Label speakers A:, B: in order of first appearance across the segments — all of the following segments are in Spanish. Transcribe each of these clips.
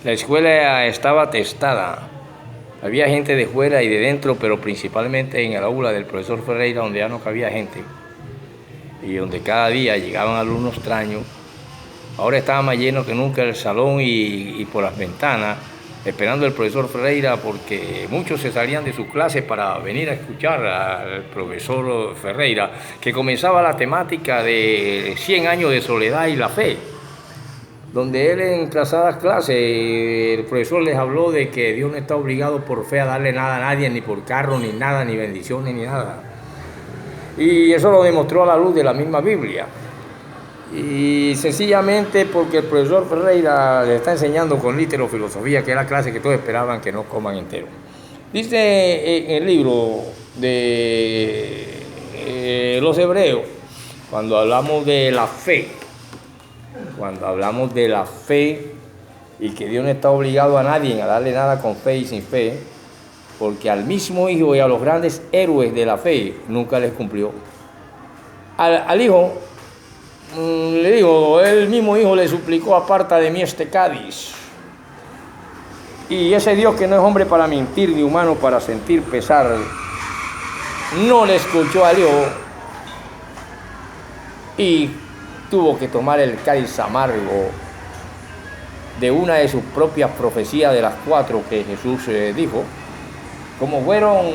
A: La escuela estaba atestada. Había gente de fuera y de dentro, pero principalmente en el aula del profesor Ferreira, donde ya no cabía gente y donde cada día llegaban alumnos extraños. Ahora estaba más lleno que nunca el salón y por las ventanas, esperando al profesor Ferreira, porque muchos se salían de sus clases para venir a escuchar al profesor Ferreira, que comenzaba la temática de 100 años de soledad y la fe, donde él en pasadas clases, el profesor les habló de que Dios no está obligado por fe a darle nada a nadie, ni por carro, ni nada, ni bendiciones, ni nada. Y eso lo demostró a la luz de la misma Biblia. Y sencillamente porque el profesor Ferreira le está enseñando con literofilosofía, que es la clase que todos esperaban que no coman entero. Dice en el libro de los Hebreos, cuando hablamos de la fe, y que Dios no está obligado a nadie a darle nada con fe y sin fe, porque al mismo Hijo y a los grandes héroes de la fe nunca les cumplió. Al Hijo le digo, el mismo Hijo le suplicó: aparta de mí este cáliz. Y ese Dios que no es hombre para mentir, ni humano para sentir pesar, no le escuchó al Hijo y tuvo que tomar el cáliz amargo de una de sus propias profecías, de las 4 que Jesús dijo, como fueron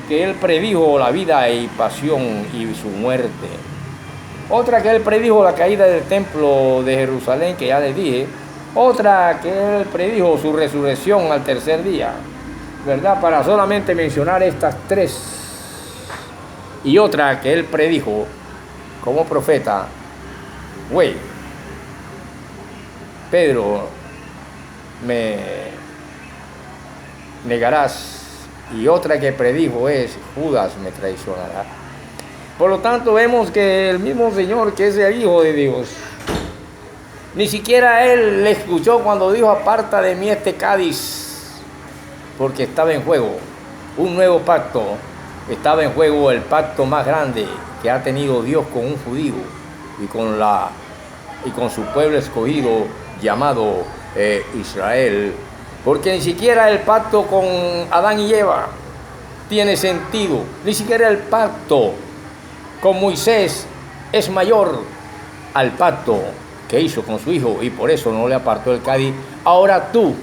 A: que él predijo la vida y pasión y su muerte. Otra que él predijo la caída del templo de Jerusalén, que ya les dije. Otra que él predijo su resurrección al tercer día, ¿verdad? Para solamente mencionar estas 3. Y otra que él predijo como profeta: güey, Pedro, me negarás. Y otra que predijo es: Judas me traicionará. Por lo tanto, vemos que el mismo Señor, que es el Hijo de Dios, ni siquiera Él le escuchó cuando dijo: aparta de mí este cáliz, porque estaba en juego un nuevo pacto. Estaba en juego el pacto más grande que ha tenido Dios con un judío y con su pueblo escogido llamado Israel. Porque ni siquiera el pacto con Adán y Eva tiene sentido. Ni siquiera el pacto con Moisés es mayor al pacto que hizo con su hijo, y por eso no le apartó el cáliz. Ahora tú,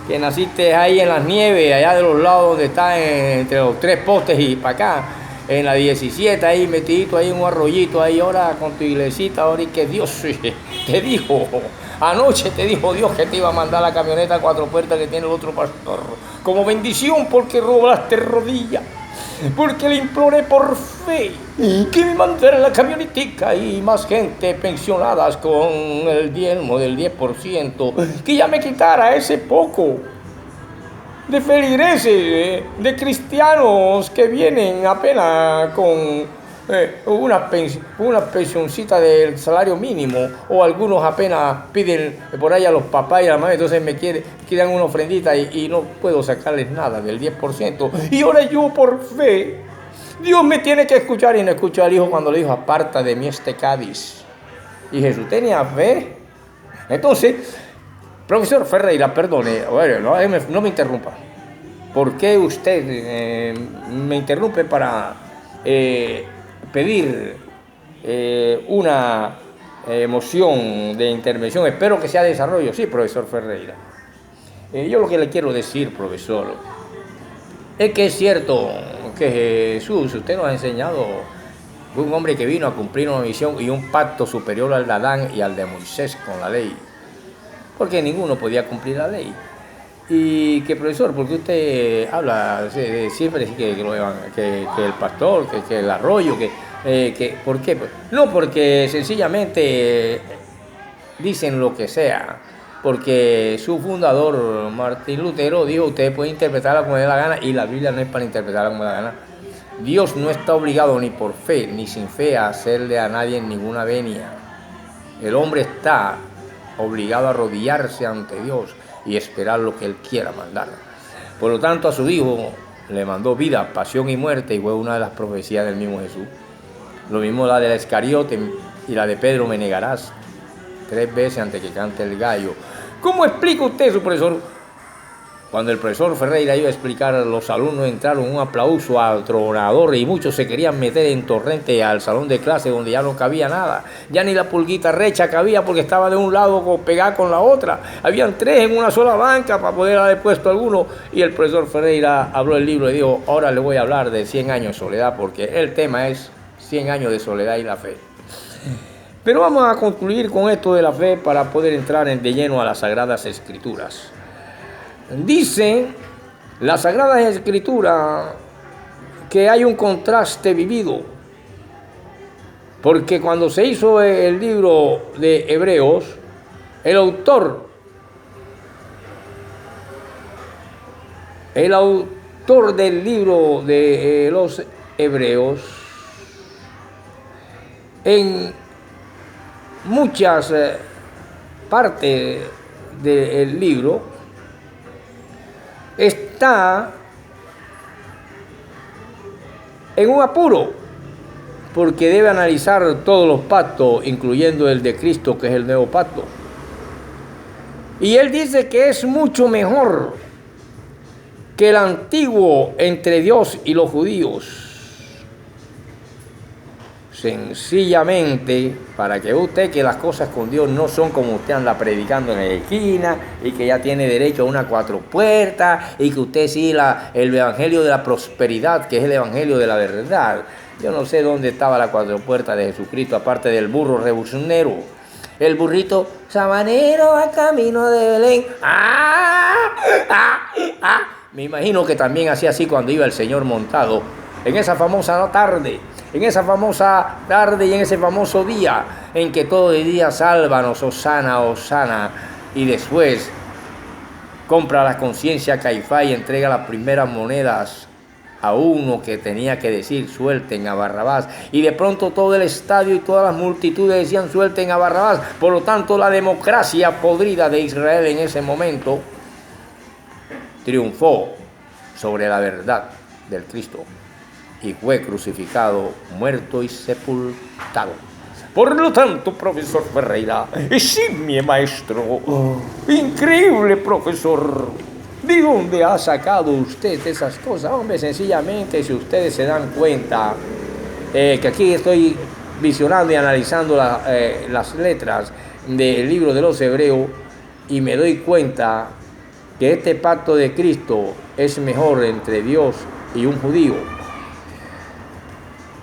A: que naciste ahí en las nieves, allá de los lados donde está entre los 3 postes y para acá, en la 17, ahí metidito ahí en un arroyito, ahí ahora con tu iglesita, ahora, y que Dios te dijo, anoche te dijo Dios que te iba a mandar la camioneta 4 puertas que tiene el otro pastor, como bendición, porque robaste rodilla, porque le imploré por fe que me mandara la camionetica y más gente pensionadas con el diezmo del 10%, que ya me quitara ese poco de feligreses, de cristianos que vienen apenas con una pensioncita del salario mínimo, o algunos apenas piden por ahí a los papás y a la mamá, entonces me quieren una ofrendita y no puedo sacarles nada del 10%. Y ahora yo por fe, Dios me tiene que escuchar, y no escuchó al Hijo cuando le dijo: aparta de mí este cáliz. Y Jesús tenía fe. Entonces, profesor Ferreira, perdone, no me interrumpa. ¿Por qué usted me interrumpe para pedir una moción de intervención? Espero que sea desarrollo. Sí, profesor Ferreira. Yo lo que le quiero decir, profesor, es que es cierto que Jesús, usted nos ha enseñado, fue un hombre que vino a cumplir una misión y un pacto superior al de Adán y al de Moisés con la ley, porque ninguno podía cumplir la ley. Y que, profesor, porque usted habla siempre que el pastor, que el arroyo, ¿por qué? No, porque sencillamente dicen lo que sea, porque su fundador, Martín Lutero, dijo: usted puede interpretarla como le dé la gana, y la Biblia no es para interpretarla como le dé la gana. Dios no está obligado ni por fe ni sin fe a hacerle a nadie ninguna venia. El hombre está obligado a arrodillarse ante Dios y esperar lo que Él quiera mandar. Por lo tanto, a su Hijo le mandó vida, pasión y muerte, y fue una de las profecías del mismo Jesús. Lo mismo la de la Iscariote y la de Pedro: me negarás 3 veces antes que cante el gallo. ¿Cómo explica usted eso, profesor? Cuando el profesor Ferreira iba a explicar, los alumnos entraron un aplauso atronador y muchos se querían meter en torrente al salón de clase donde ya no cabía nada. Ya ni la pulguita recha cabía porque estaba de un lado pegada con la otra. Habían 3 en una sola banca para poder haber puesto alguno. Y el profesor Ferreira habló el libro y dijo, ahora le voy a hablar de 100 años de soledad porque el tema es 100 años de soledad y la fe. Pero vamos a concluir con esto de la fe para poder entrar de lleno a las Sagradas Escrituras. Dice la Sagrada Escritura que hay un contraste vivido, porque cuando se hizo el libro de Hebreos, el autor del libro de los Hebreos, en muchas partes del libro, está en un apuro, porque debe analizar todos los pactos, incluyendo el de Cristo, que es el nuevo pacto. Y él dice que es mucho mejor que el antiguo entre Dios y los judíos. Sencillamente, para que usted que las cosas con Dios no son como usted anda predicando en la esquina y que ya tiene derecho a una 4 puertas y que usted sí el evangelio de la prosperidad, que es el evangelio de la verdad. Yo no sé dónde estaba la 4 puertas de Jesucristo, aparte del burro rebuzonero. El burrito sabanero a camino de Belén. Me imagino que también hacía así cuando iba el Señor montado en esa famosa tarde. En esa famosa tarde y en ese famoso día en que todo el día sálvanos, Hosana, Hosana, y después compra la conciencia a Caifás y entrega las primeras monedas a uno que tenía que decir suelten a Barrabás, y de pronto todo el estadio y todas las multitudes decían suelten a Barrabás. Por lo tanto, la democracia podrida de Israel en ese momento triunfó sobre la verdad del Cristo y fue crucificado, muerto y sepultado. Por lo tanto, profesor Ferreira, sí, mi maestro, increíble profesor, ¿de dónde ha sacado usted esas cosas? Hombre, sencillamente, si ustedes se dan cuenta, que aquí estoy visionando y analizando las letras del libro de los Hebreos y me doy cuenta que este pacto de Cristo es mejor entre Dios y un judío,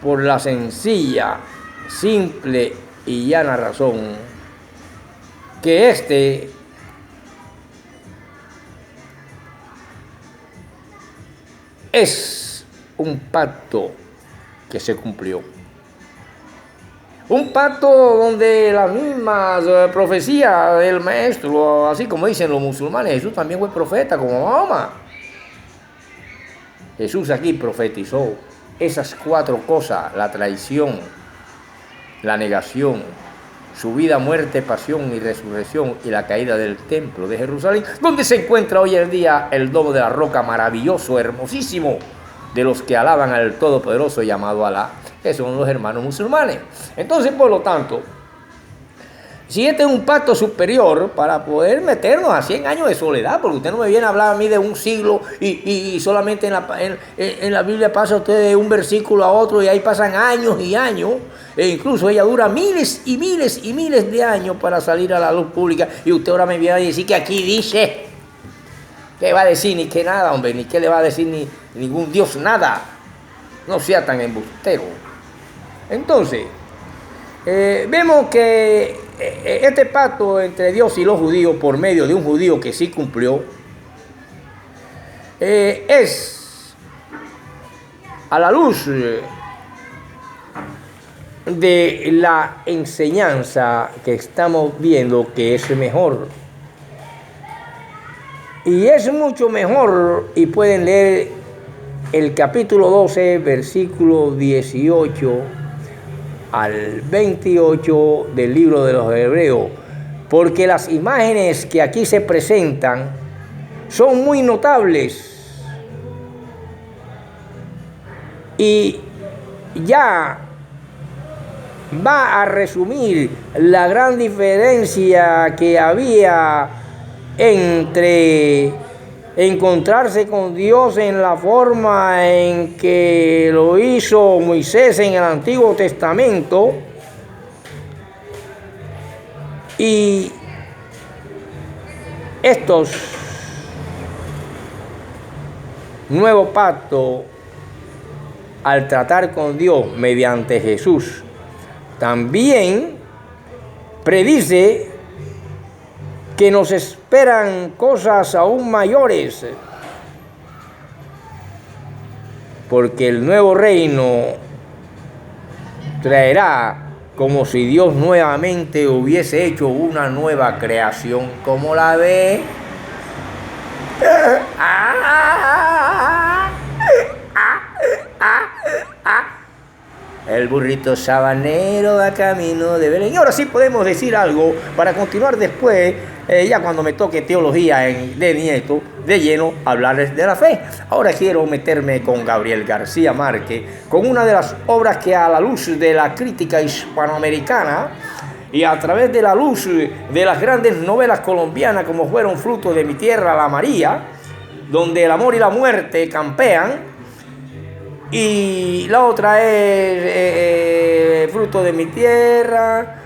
A: por la sencilla, simple y llana razón que este es un pacto que se cumplió. Un pacto donde las mismas profecías del maestro, así como dicen los musulmanes, Jesús también fue profeta como Mahoma. Jesús aquí profetizó esas 4 cosas: la traición, la negación, su vida, muerte, pasión y resurrección, y la caída del templo de Jerusalén, donde se encuentra hoy en día el domo de la roca maravilloso, hermosísimo, de los que alaban al Todopoderoso llamado Alá, que son los hermanos musulmanes. Entonces, por lo tanto, si este es un pacto superior para poder meternos a 100 años de soledad, porque usted no me viene a hablar a mí de un siglo y solamente en la Biblia pasa usted de un versículo a otro y ahí pasan años y años, e incluso ella dura miles y miles y miles de años para salir a la luz pública, y usted ahora me viene a decir que aquí dice, ¿qué va a decir? Ni que nada, hombre, ni qué le va a decir ni ningún Dios, nada. No sea tan embustero. Entonces, vemos que este pacto entre Dios y los judíos, por medio de un judío que sí cumplió, es a la luz de la enseñanza que estamos viendo que es mejor. Y es mucho mejor, y pueden leer el capítulo 12, versículo 18 al 28 del libro de los Hebreos, porque las imágenes que aquí se presentan son muy notables y ya va a resumir la gran diferencia que había entre encontrarse con Dios en la forma en que lo hizo Moisés en el Antiguo Testamento, y estos nuevos pactos, al tratar con Dios mediante Jesús, también predice que nos esperan cosas aún mayores, porque el nuevo reino traerá como si Dios nuevamente hubiese hecho una nueva creación. ¿Cómo la ve? El burrito sabanero va camino de Belén. Y ahora sí podemos decir algo para continuar después, ya cuando me toque teología de nieto, de lleno, hablarles de la fe. Ahora quiero meterme con Gabriel García Márquez, con una de las obras que, a la luz de la crítica hispanoamericana y a través de la luz de las grandes novelas colombianas como fueron Fruto de mi tierra, La María, donde el amor y la muerte campean, y la otra es Fruto de mi tierra,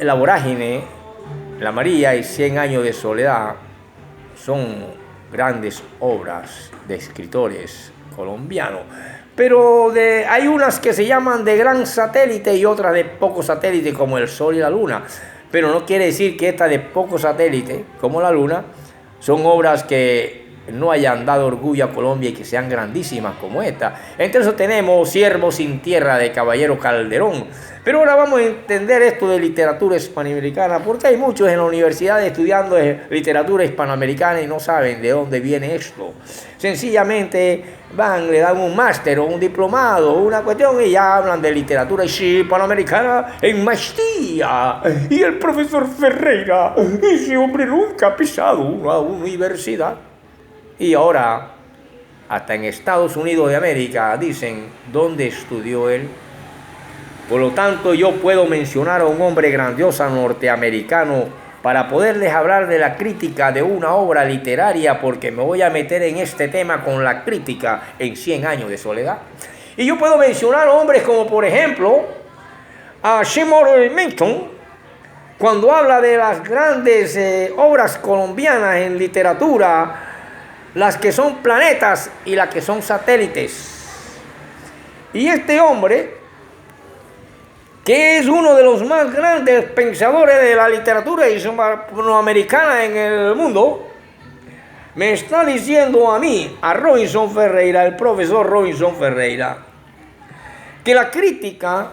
A: La vorágine, La María y 100 años de soledad, son grandes obras de escritores colombianos. Pero hay unas que se llaman de gran satélite y otras de poco satélite, como el Sol y la Luna. Pero no quiere decir que estas de poco satélite, como la Luna, son obras que no hayan dado orgullo a Colombia y que sean grandísimas como esta. Entre eso tenemos Siervo sin tierra, de Caballero Calderón. Pero ahora vamos a entender esto de literatura hispanoamericana, porque hay muchos en la universidad estudiando literatura hispanoamericana y no saben de dónde viene esto. Sencillamente le dan un máster o un diplomado, una cuestión, y ya hablan de literatura hispanoamericana en maestría. Y el profesor Ferreira, ese hombre nunca ha pisado una universidad. Y ahora, hasta en Estados Unidos de América, dicen dónde estudió él. Por lo tanto, yo puedo mencionar a un hombre grandioso norteamericano para poderles hablar de la crítica de una obra literaria, porque me voy a meter en este tema con la crítica en 100 años de soledad. Y yo puedo mencionar hombres como, por ejemplo, a Seymour Menton, cuando habla de las grandes obras colombianas en literatura, las que son planetas y las que son satélites. Y este hombre, que es uno de los más grandes pensadores de la literatura hispanoamericana en el mundo, me está diciendo a mí, a Robinson Ferreira, el profesor Robinson Ferreira, que la crítica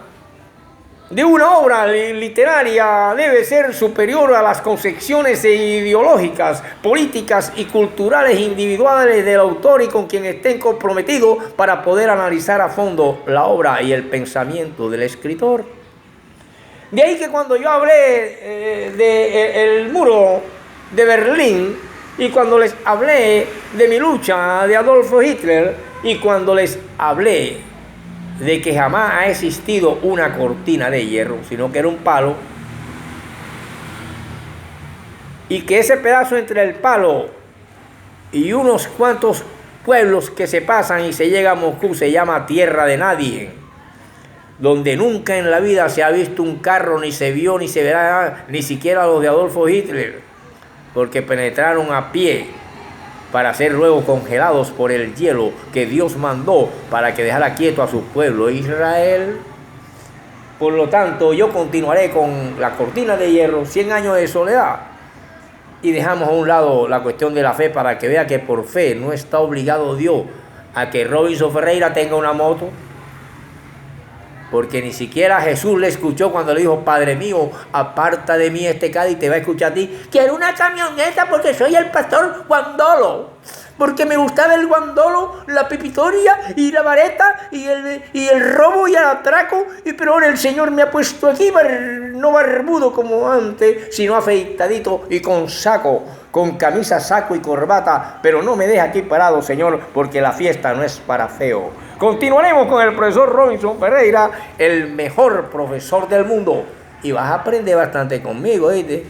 A: de una obra literaria debe ser superior a las concepciones ideológicas, políticas y culturales individuales del autor y con quien estén comprometidos, para poder analizar a fondo la obra y el pensamiento del escritor. De ahí que cuando yo hablé del muro de Berlín, y cuando les hablé de mi lucha de Adolfo Hitler, y cuando les hablé de que jamás ha existido una cortina de hierro, sino que era un palo, y que ese pedazo entre el palo y unos cuantos pueblos que se pasan y se llega a Moscú se llama Tierra de Nadie, donde nunca en la vida se ha visto un carro, ni se vio, ni se verá, ni siquiera los de Adolfo Hitler, porque penetraron a pie para ser luego congelados por el hielo que Dios mandó para que dejara quieto a su pueblo Israel. Por lo tanto, yo continuaré con la cortina de hierro, 100 años de soledad, y dejamos a un lado la cuestión de la fe, para que vea que por fe no está obligado Dios a que Robinson Ferreira tenga una moto, porque ni siquiera Jesús le escuchó cuando le dijo: Padre mío, aparta de mí este cáliz, te va a escuchar a ti. Quiero una camioneta porque soy el pastor Guandolo, porque me gustaba el guandolo, la pipitoria y la vareta y el robo y el atraco, pero ahora el Señor me ha puesto aquí, no barbudo como antes, sino afeitadito y con saco, con camisa, saco y corbata, pero no me deja aquí parado, Señor, porque la fiesta no es para feo. Continuaremos con el profesor Robinson Ferreira, el mejor profesor del mundo, y vas a aprender bastante conmigo, ¿oíste?